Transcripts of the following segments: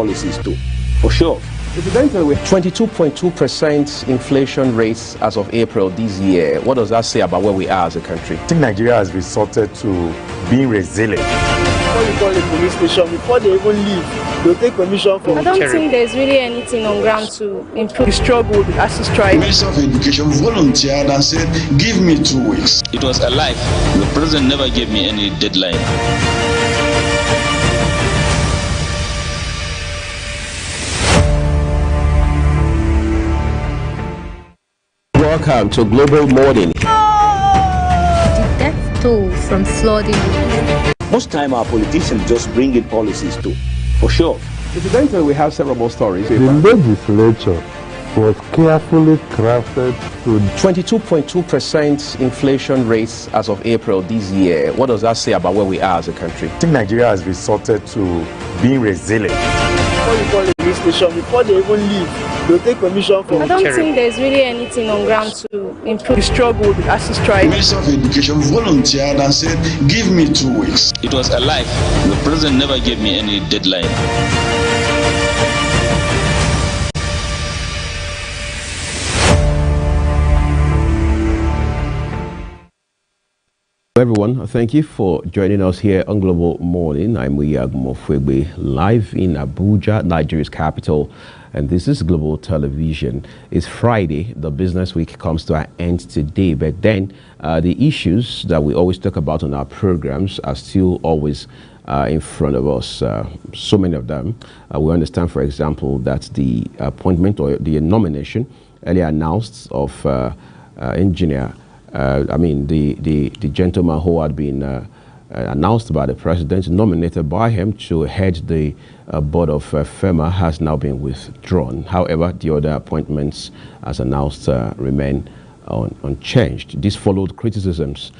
policies too, for sure. Incidentally, with 22.2% inflation rates as of April this year, what does that say about where we are as a country? I think Nigeria has resorted to being resilient. Before you call a police station, before they even leave, they'll take permission from I don't think there's really anything on ground to improve. We struggled, we had to strike. The Minister of Education volunteered and said, give me 2 weeks. It was a lie. The president never gave me any deadline. Welcome to Global Morning. The death toll from flooding. Most time our politicians just bring in policies too, for sure. Incidentally, we have several more stories. The legislature was carefully crafted to 22.2% inflation rates as of April this year. What does that say about where we are as a country? I think Nigeria has resorted to being resilient. Before you call a police station, before they even leave, they'll take permission from I don't think there's really anything on ground to improve. We struggled, we had to strike. The Minister of Education volunteered and said, give me 2 weeks. It was a lie. The president never gave me any deadline. Everyone, thank you for joining us here on Global Morning. I'm Uyag Mofwegbe, live in Abuja, Nigeria's capital, and this is Global Television. It's Friday. The business week comes to an end today, but then the issues that we always talk about on our programs are still always in front of us. So many of them. We understand, for example, that the appointment or the nomination earlier announced of engineer the gentleman who had been announced by the president, nominated by him to head the board of FEMA, has now been withdrawn. However, the other appointments, as announced, remain unchanged. This followed criticisms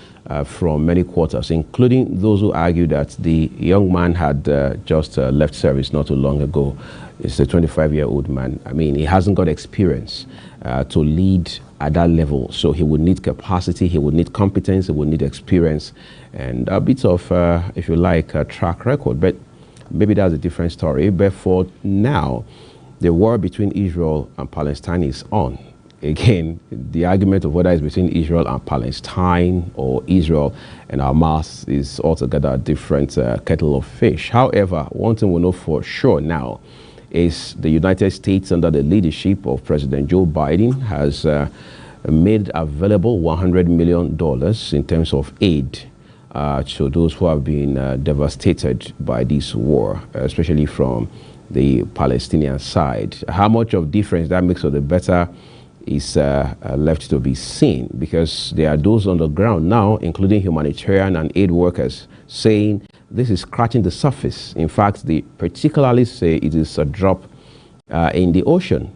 from many quarters, including those who argue that the young man had just left service not too long ago. It's a 25-year-old man. I mean, he hasn't got experience to lead at that level, so he would need capacity, he would need competence, he would need experience, and a bit of, if you like, a track record. But maybe that's a different story. But for now, the war between Israel and Palestine is on. Again, the argument of whether it's between Israel and Palestine or Israel and Hamas is altogether a different kettle of fish. However, one thing we know for sure now is the United States, under the leadership of President Joe Biden, has made available $100 million in terms of aid to those who have been devastated by this war, especially from the Palestinian side. How much of difference that makes for the better is left to be seen, because there are those on the ground now, including humanitarian and aid workers, saying this is scratching the surface. In fact, they particularly say it is a drop in the ocean.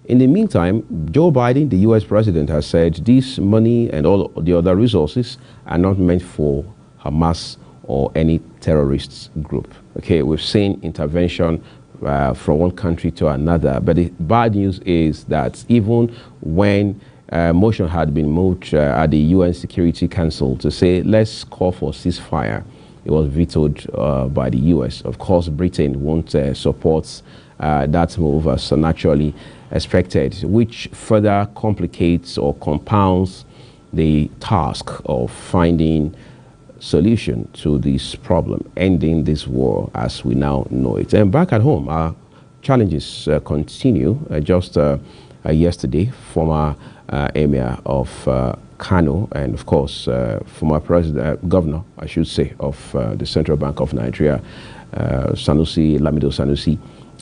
In the meantime, Joe Biden, the U.S. president, has said this money and all the other resources are not meant for Hamas or any terrorist group. Okay, we've seen intervention from one country to another, but the bad news is that even when motion had been moved at the UN Security Council to say let's call for ceasefire, it was vetoed by the U.S. Of course, Britain won't support that move as naturally expected, which further complicates or compounds the task of finding solution to this problem, ending this war as we now know it. And back at home, our challenges continue. Just yesterday, former Emir of Kano, and of course former governor, I should say, of the Central Bank of Nigeria, Lamido Sanusi,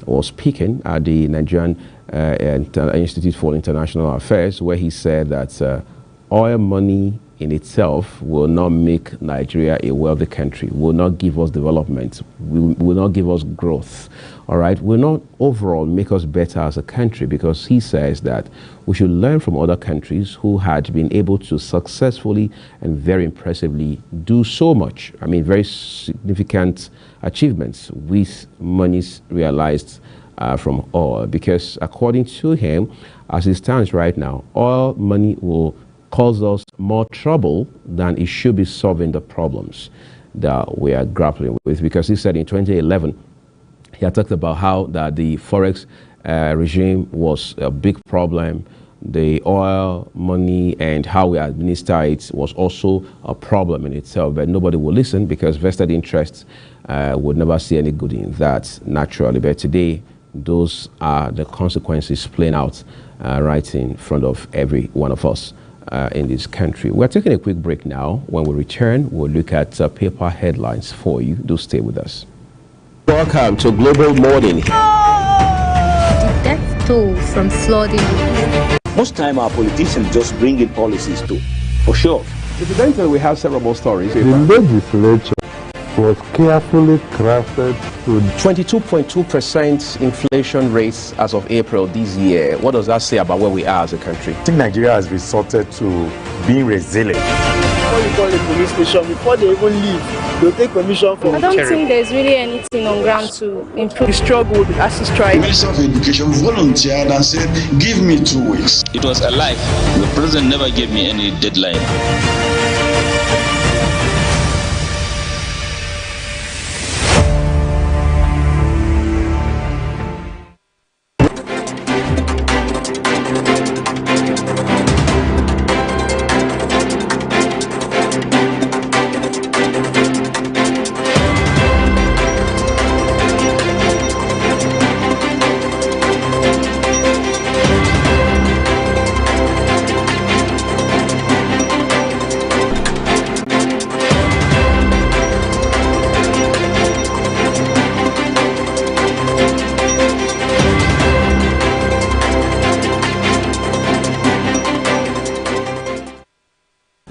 was speaking at the Nigerian Institute for International Affairs, where he said that oil money in itself will not make Nigeria a wealthy country, will not give us development, will not give us growth, all right, will not overall make us better as a country, because he says that we should learn from other countries who had been able to successfully and very impressively do so much. I mean, very significant achievements with monies realized from oil, because according to him, as it stands right now, oil money will cause us more trouble than it should be solving the problems that we are grappling with. Because he said in 2011, He had talked about how that the forex regime was a big problem. The oil money and how we administer it was also a problem in itself, but nobody will listen because vested interests would never see any good in that naturally. But today, those are the consequences playing out right in front of every one of us in this country. We're taking a quick break now. When we return, we'll look at paper headlines for you. Do stay with us. Welcome to Global Morning. The death toll from flooding. Most time our politicians just bring in policies to, for sure. Incidentally, we have several more stories. The legislature was carefully crafted to 22.2% inflation rates as of April this year. What does that say about where we are as a country? I think Nigeria has resorted to being resilient. Before you call the police station, before they even leave, they'll take permission from I don't think there's really anything on ground to improve. the struggle with the ASU strike. The Minister of Education volunteered and said, give me 2 weeks. It was a lie. The president never gave me any deadline.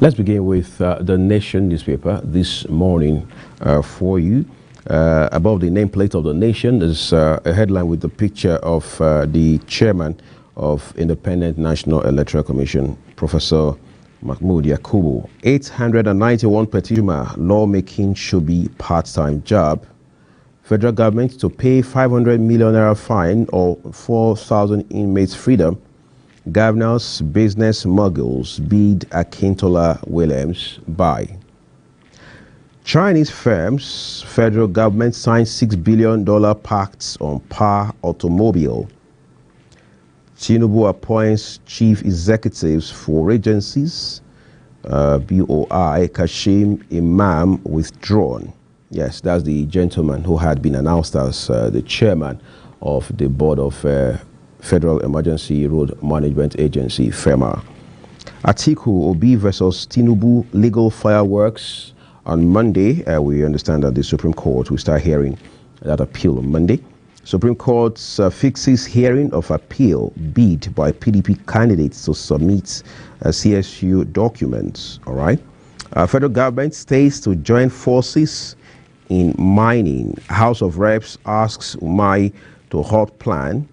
Let's begin with the Nation newspaper this morning for you. Above the nameplate of the Nation is a headline with the picture of the chairman of Independent National Electoral Commission, Professor Mahmood Yakubu. 891 petitioner lawmaking should be part-time job. Federal government to pay 500 million naira fine or 4,000 inmates freedom. Governor's business moguls bid Akintola Williams buy. Chinese firms, federal government signs $6 billion pacts on PAR Automobile. Tinubu appoints chief executives for agencies. BOI Kashim Imam withdrawn. Yes, that's the gentleman who had been announced as the chairman of the board of Federal Emergency Road Management Agency, FEMA. Atiku Obi versus Tinubu legal fireworks on Monday. We understand that the Supreme Court will start hearing that appeal on Monday. Supreme Court fixes hearing of appeal bid by PDP candidates to submit CSU documents. All right. Federal government stays to join forces in mining. House of Reps asks Umai to halt plan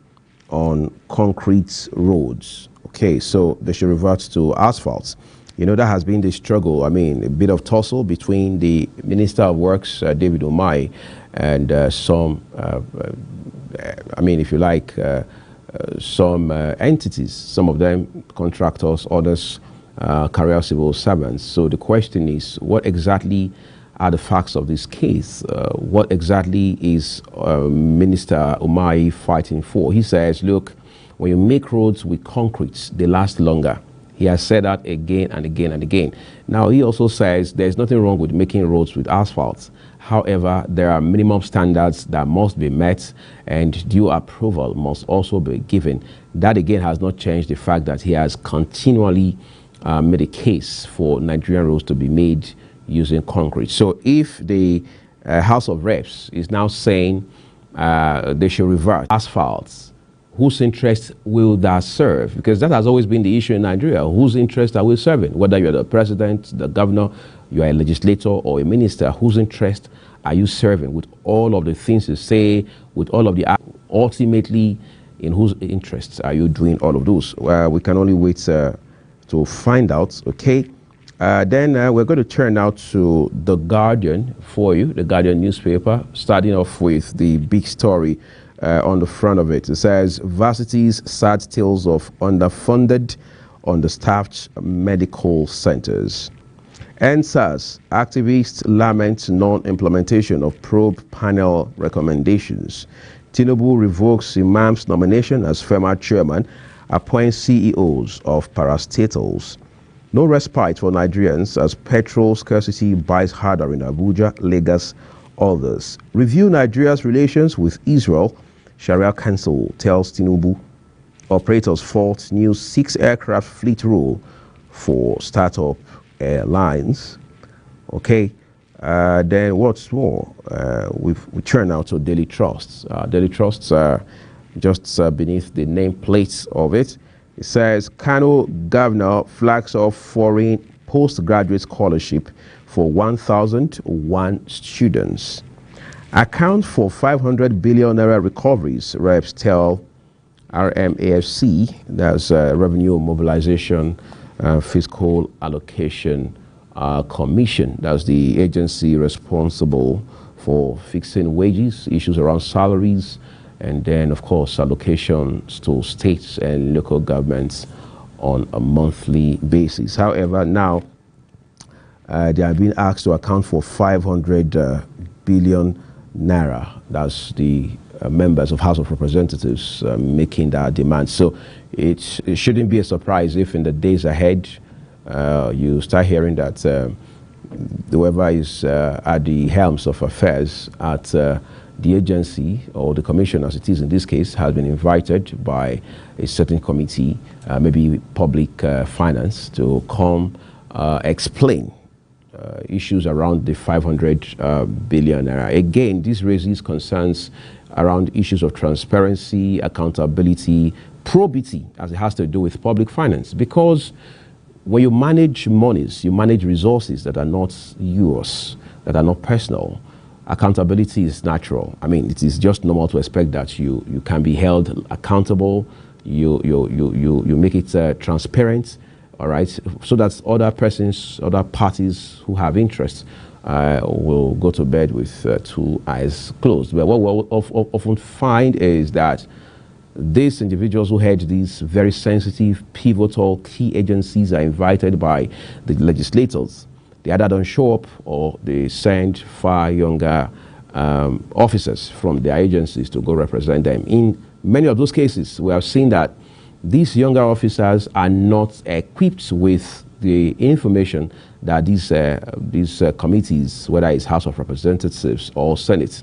on concrete roads. Okay, so they should revert to asphalt. You know, that has been the struggle. I mean, a bit of tussle between the Minister of Works, David Umai, and some, I mean, if you like, some entities, some of them contractors, others career civil servants. So the question is, what exactly are the facts of this case? What exactly is Minister Umai fighting for? He says, look, when you make roads with concrete, they last longer. He has said that again and again and again. Now, he also says there's nothing wrong with making roads with asphalt. However, there are minimum standards that must be met and due approval must also be given. That again has not changed the fact that he has continually made a case for Nigerian roads to be made using concrete. So if the House of Reps is now saying they should revert asphalt, whose interest will that serve? Because that has always been the issue in Nigeria. Whose interest are we serving? Whether you're the president, the governor, you are a legislator or a minister, whose interest are you serving? With all of the things you say, with all of the ultimately, in whose interests are you doing all of those? We can only wait to find out, okay? Then we're going to turn now to The Guardian for you, The Guardian newspaper, starting off with the big story on the front of it. It says, varsities sad tales of underfunded, understaffed medical centers. NSAS activists lament non-implementation of probe panel recommendations. Tinubu revokes Imam's nomination as FEMA chairman, appoints CEOs of parastatals. No respite for Nigerians as petrol scarcity bites harder in Abuja, Lagos, others. Review Nigeria's relations with Israel. Sharia Council tells Tinubu. Operators fault new 6 aircraft fleet rule for startup airlines. Okay, then what's more? We turn now to Daily Trusts. Daily Trusts are just beneath the nameplate of it. It says Kano governor flags off foreign postgraduate scholarship for 1,001 students. Account for 500 billion naira recoveries, reps tell RMAFC, that's Revenue Mobilization Fiscal Allocation Commission. That's the agency responsible for fixing wages, issues around salaries, and then, of course, allocations to states and local governments on a monthly basis. However, now they are being asked to account for 500 billion naira. That's the members of House of Representatives making that demand. So it shouldn't be a surprise if in the days ahead you start hearing that whoever is at the helms of affairs at the agency or the commission, as it is in this case, has been invited by a certain committee, maybe public finance, to come explain issues around the 500 billion naira. Again, this raises concerns around issues of transparency, accountability, probity, as it has to do with public finance. Because when you manage monies, you manage resources that are not yours, that are not personal. Accountability is natural. I mean, it is just normal to expect that you can be held accountable. You make it transparent, all right, so that other persons, other parties who have interests will go to bed with 2 eyes closed. But what we'll often find is that these individuals who head these very sensitive, pivotal, key agencies are invited by the legislators. They either don't show up or they send far younger officers from their agencies to go represent them. In many of those cases, we have seen that these younger officers are not equipped with the information that these committees, whether it's House of Representatives or Senate,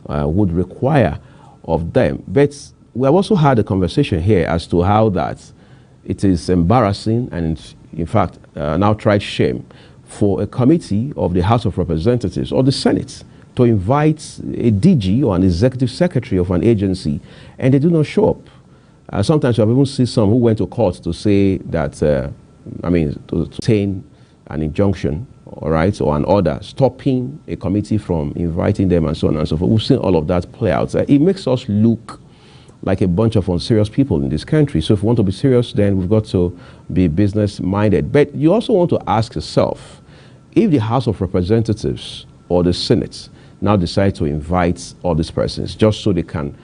would require of them. But we have also had a conversation here as to how that it is embarrassing and, in fact, an outright shame for a committee of the House of Representatives or the Senate to invite a DG or an executive secretary of an agency and they do not show up. Sometimes you have even seen some who went to court to say that, to obtain an injunction, all right, or an order stopping a committee from inviting them and so on and so forth. We've seen all of that play out. It makes us look like a bunch of unserious people in this country. So if we want to be serious, then we've got to be business-minded. But you also want to ask yourself, if the House of Representatives or the Senate now decide to invite all these persons just so they can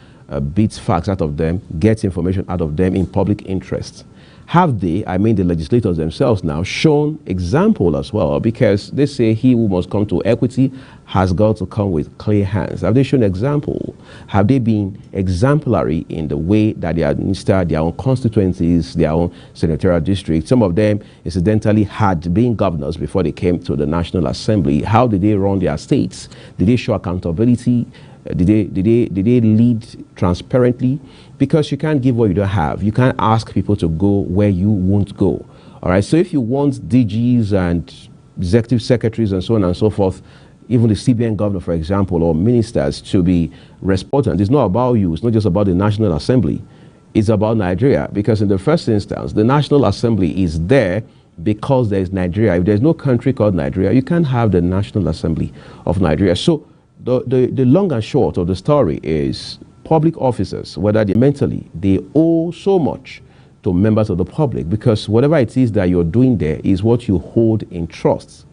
beat facts out of them, get information out of them in public interest, have they, I mean the legislators themselves now, shown example as well? Because they say he who must come to equity has got to come with clear hands. Have they shown example? Have they been exemplary in the way that they administer their own constituencies, their own senatorial districts? Some of them, incidentally, had been governors before they came to the National Assembly. How did they run their states? Did they show accountability? Did they lead transparently? Because you can't give what you don't have. You can't ask people to go where you won't go. All right. So if you want DGs and executive secretaries and so on and so forth, even the CBN governor, for example, or ministers to be responsible, it's not about you. It's not just about the National Assembly. It's about Nigeria. Because in the first instance, the National Assembly is there because there is Nigeria. If there's no country called Nigeria, you can't have the National Assembly of Nigeria. So the long and short of the story is public officers, whether they mentally, they owe so much to members of the public, because whatever it is that you're doing there is what you hold in trust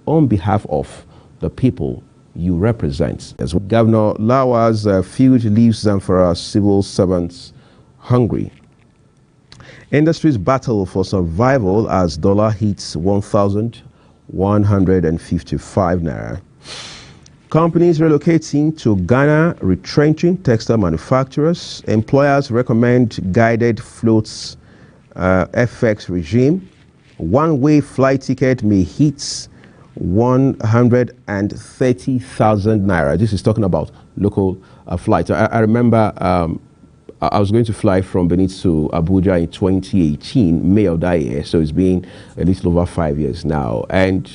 on behalf of the people you represent. As Governor Lawa's field leaves Zamfara civil servants hungry. Industries battle for survival as dollar hits 1,000 155 naira. Companies relocating to Ghana, retrenching textile manufacturers. Employers recommend guided floats FX regime. One-way flight ticket may hit 130,000 naira. This is talking about local flights. I remember I was going to fly from Benin to Abuja in 2018, May of that year. So it's been a little over 5 years now. And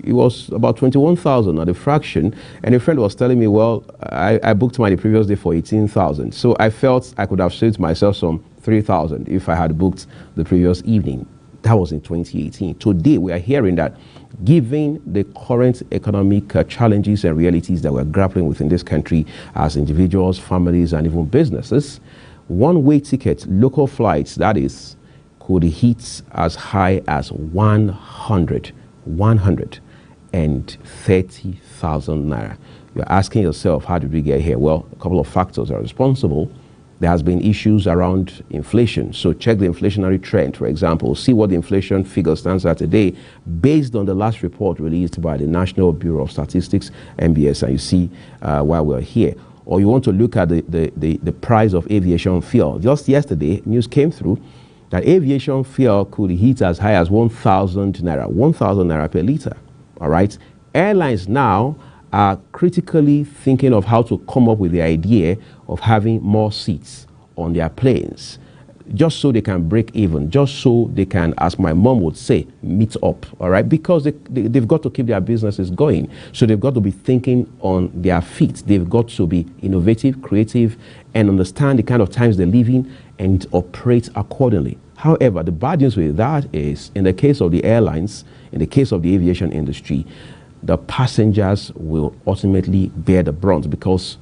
it was about 21,000 at a fraction. And a friend was telling me, well, I booked mine the previous day for 18,000. So I felt I could have saved myself some 3,000 if I had booked the previous evening. That was in 2018. Today, we are hearing that given the current economic challenges and realities that we're grappling with in this country as individuals, families, and even businesses, one-way tickets, local flights, that is, could hit as high as 130,000 naira. You're asking yourself, how did we get here? Well, a couple of factors are responsible. There has been issues around inflation. So check the inflationary trend, for example. See what the inflation figure stands at today based on the last report released by the National Bureau of Statistics, NBS, and you see why we're here. Or you want to look at the price of aviation fuel. Just yesterday, news came through that aviation fuel could hit as high as 1,000 naira per liter. All right. Airlines now are critically thinking of how to come up with the idea of having more seats on their planes, just so they can break even, just so they can, as my mom would say, meet up, all right? Because they've got to keep their businesses going. So they've got to be thinking on their feet. They've got to be innovative, creative, and understand the kind of times they live in and operate accordingly. However, the bad news with that is, in the case of the airlines, in the case of the aviation industry, the passengers will ultimately bear the brunt, because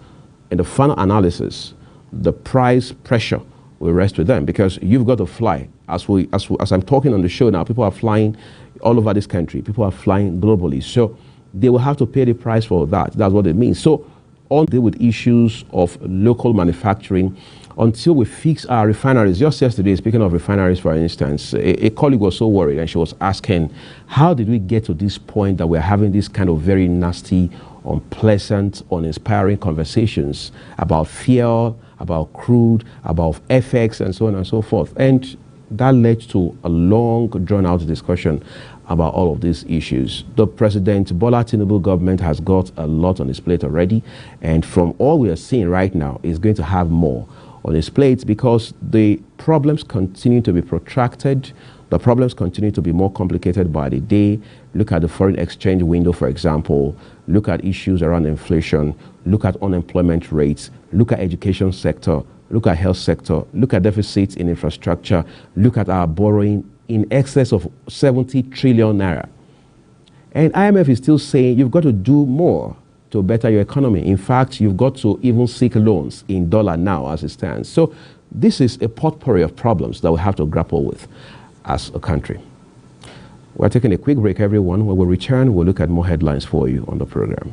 in the final analysis, the price pressure will rest with them, because you've got to fly. As I'm talking on the show now, people are flying all over this country. People are flying globally. So they will have to pay the price for that. That's what it means. So on deal with issues of local manufacturing until we fix our refineries. Just yesterday, speaking of refineries, for instance, a colleague was so worried, and she was asking, how did we get to this point that we're having this kind of very nasty, unpleasant, uninspiring conversations about fuel, about crude, about FX, and so on and so forth. And that led to a long, drawn-out discussion about all of these issues. The President Bola Tinubu government has got a lot on its plate already, and from all we are seeing right now, is going to have more on its plate, because the problems continue to be protracted. The problems continue to be more complicated by the day. Look at the foreign exchange window, for example. Look at issues around inflation. Look at unemployment rates. Look at education sector. Look at health sector. Look at deficits in infrastructure. Look at our borrowing in excess of 70 trillion naira. And IMF is still saying you've got to do more to better your economy. In fact, you've got to even seek loans in dollar now as it stands. So this is a potpourri of problems that we have to grapple with as a country. We're taking a quick break, everyone. When we return, we'll look at more headlines for you on the program.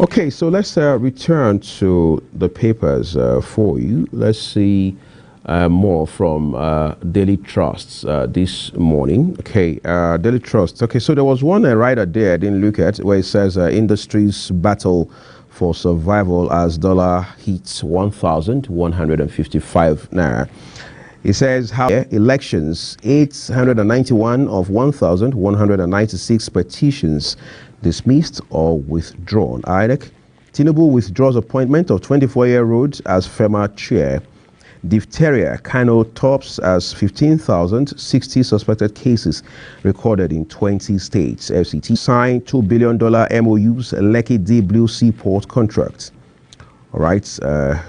Okay, so let's return to the papers for you. Let's see more from Daily Trusts this morning. Okay, Daily Trust. Okay, so there was one writer there I didn't look at, where it says industries battle for survival as dollar hits 1,155 naira. It says how elections, 891 of 1,196 petitions dismissed or withdrawn. INEC, Tinubu withdraws appointment of 24-year-old as FEMA chair. Diphtheria, Kano tops as 15,060 suspected cases recorded in 20 states. FCT signed $2 billion MOUs, Lekki Deep Blue Seaport contracts. All right,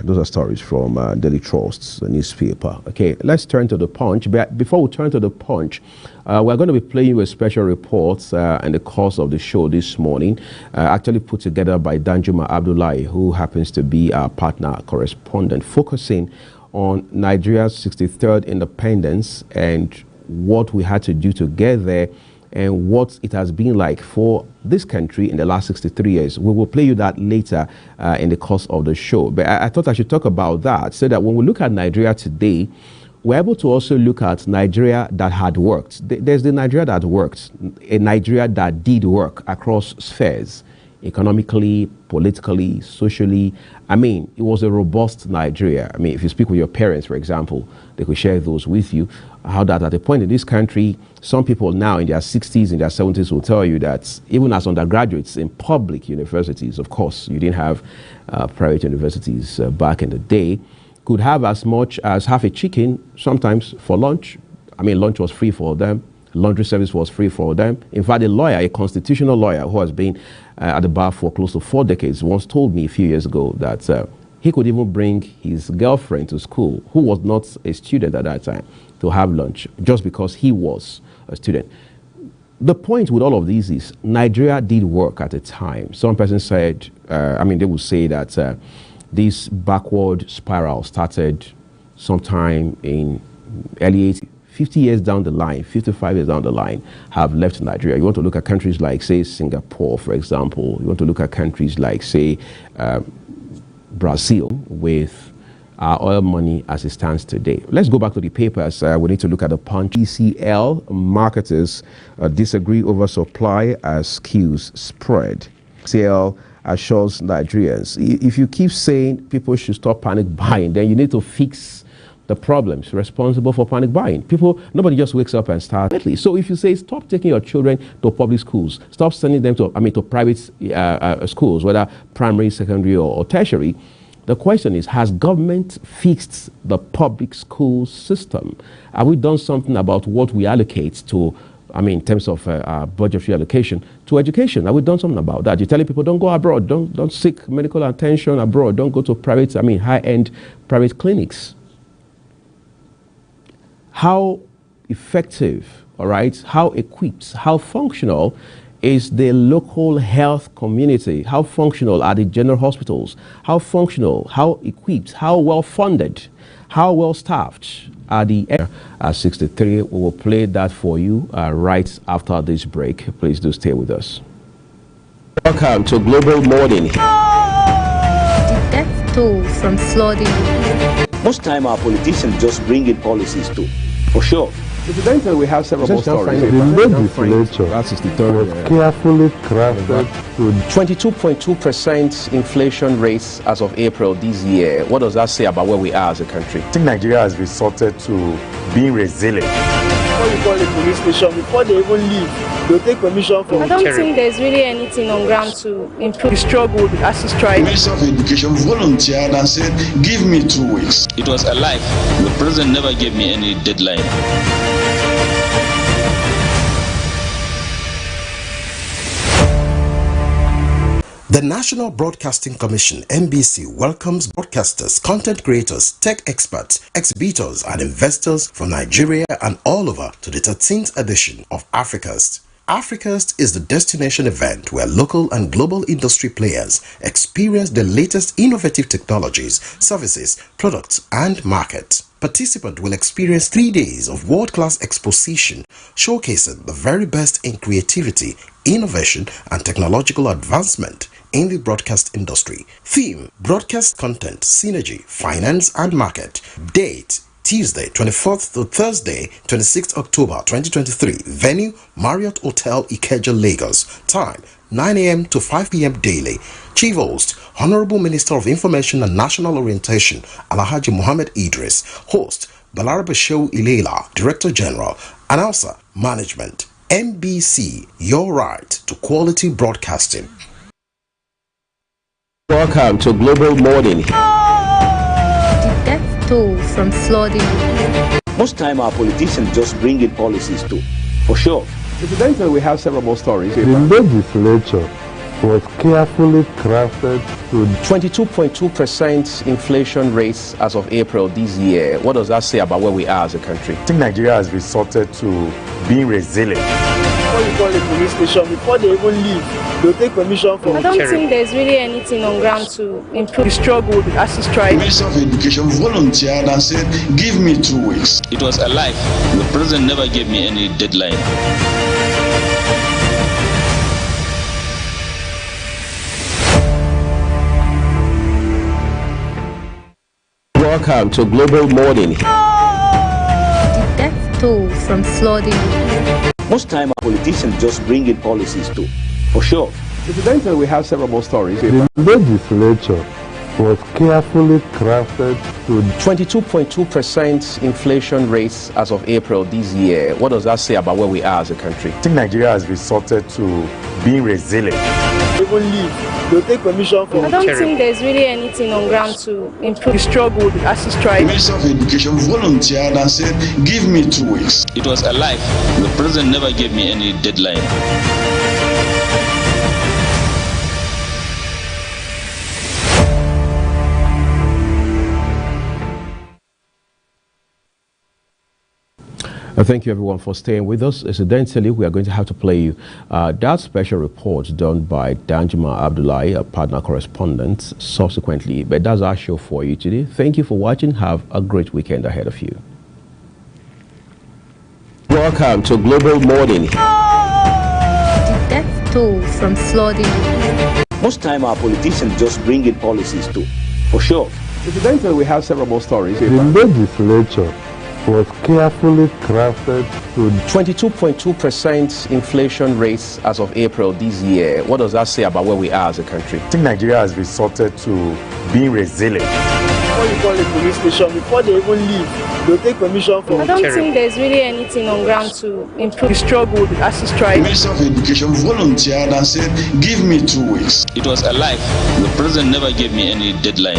those are stories from Daily Trust's newspaper. Okay, let's turn to the Punch. But before we turn to the Punch, we're going to be playing you a special report in the course of the show this morning, actually put together by Danjuma Abdullahi, who happens to be our partner correspondent, focusing on Nigeria's 63rd independence and what we had to do to get there, and what it has been like for this country in the last 63 years. We will play you that later in the course of the show. But I thought I should talk about that, so that when we look at Nigeria today, we're able to also look at Nigeria that had worked. There's the Nigeria that worked, a Nigeria that did work across spheres, economically, politically, socially. I mean, it was a robust Nigeria. I mean, if you speak with your parents, for example, they could share those with you. How that at a point in this country, some people now in their 60s, in their 70s will tell you that even as undergraduates in public universities, of course, you didn't have private universities back in the day, could have as much as half a chicken sometimes for lunch. I mean, lunch was free for them. Laundry service was free for them. In fact, a lawyer, a constitutional lawyer who has been at the bar for close to 4 decades, once told me a few years ago that he could even bring his girlfriend to school, who was not a student at that time, to have lunch just because he was a student. The point with all of these is Nigeria did work at a time. Some person said, they would say that this backward spiral started sometime in early 80s. 50 years down the line, 55 years down the line, have left Nigeria. You want to look at countries like, say, Singapore, for example. You want to look at countries like, say, Brazil, with our oil money as it stands today. Let's go back to the papers. We need to look at the Punch. ECL marketers disagree over supply as queues spread. ECL assures Nigerians, if you keep saying people should stop panic buying, then you need to fix the problems responsible for panic buying. Nobody just wakes up and starts. So if you say stop taking your children to public schools, stop sending them to private schools, whether primary, secondary, or tertiary, the question is, has government fixed the public school system? Have we done something about what we allocate to, in terms of budgetary allocation to education? Have we done something about that? You're telling people don't go abroad, don't seek medical attention abroad, don't go to private, high-end private clinics. How effective, all right, how equipped, how functional is the local health community? How functional are the general hospitals? How functional, how equipped, how well funded, how well staffed are the 63? We will play that for you right after this break. Please do stay with us. Welcome to Global Morning. The death toll from flooding. Most time our politicians just bring in policies too, for sure. Incidentally, we have several more stories. The legislature That's was carefully crafted to 22.2% inflation rates as of April this year. What does that say about where we are as a country? I think Nigeria has resorted to being resilient. Before you call the police station, before they even leave, they'll take permission from I don't think there's really anything on ground to improve. the struggle, the ASIS strike. Minister of Education volunteered and said, give me 2 weeks. It was a lie. The president never gave me any deadline. The National Broadcasting Commission, NBC, welcomes broadcasters, content creators, tech experts, exhibitors, and investors from Nigeria and all over to the 13th edition of Africast. Africast is the destination event where local and global industry players experience the latest innovative technologies, services, products, and markets. Participants will experience 3 days of world-class exposition showcasing the very best in creativity, innovation, and technological advancement in the broadcast industry. Theme: broadcast content, synergy, finance, and market. Date: Tuesday 24th to Thursday 26th October 2023. Venue: Marriott Hotel Ikeja, Lagos. Time: 9 a.m. to 5 p.m. daily. Chief host: Honorable Minister of Information and National Orientation Alhaji Muhammad Idris. Host: Balarabe Shehu Ilela, Director General. Announcer: Management. NBC, your right to quality broadcasting. Welcome to Global Morning. The death toll from flooding. Most time our politicians just bring in policies too, for sure. Incidentally, we have several more stories. The legislature was carefully crafted to 22.2% inflation rates as of April this year. What does that say about where we are as a country? I think Nigeria has resorted to being resilient. Before you call a police station, before they even leave, they'll take permission from I don't think there's really anything on ground to improve. the struggle with the ASIS strike. Minister of Education volunteered and said, give me 2 weeks. It was a lie. The president never gave me any deadline. Welcome to Global Morning. The death toll from flooding. Most time our politicians just bring in policies too, for sure. Incidentally, we have several more stories. the legislature was carefully crafted to 22.2% inflation rates as of April this year. What does that say about where we are as a country? I think Nigeria has resorted to being resilient. Even leave, they'll take permission from I don't think there's really anything on ground to improve. the struggle with the ASIS strike. Minister of Education volunteered and said, give me 2 weeks. It was a lie. The president never gave me any deadline. Thank you everyone for staying with us. Incidentally, we are going to have to play you that special report done by Danjuma Abdullahi, a partner correspondent, subsequently. But that's our show for you today. Thank you for watching. Have a great weekend ahead of you. Welcome to Global Morning. The death toll from flooding. Most time our politicians just bring in policies too, for sure. Incidentally, we have several more stories. the legislature was carefully crafted to 22.2% inflation rates as of April this year. What does that say about where we are as a country? I think Nigeria has resorted to being resilient. Before you call a police station, before they even leave, they'll take permission from I don't think there's really anything on ground to improve. the struggle with the ASIS strike. Minister of Education volunteered and said, give me 2 weeks. It was a lie. The president never gave me any deadline.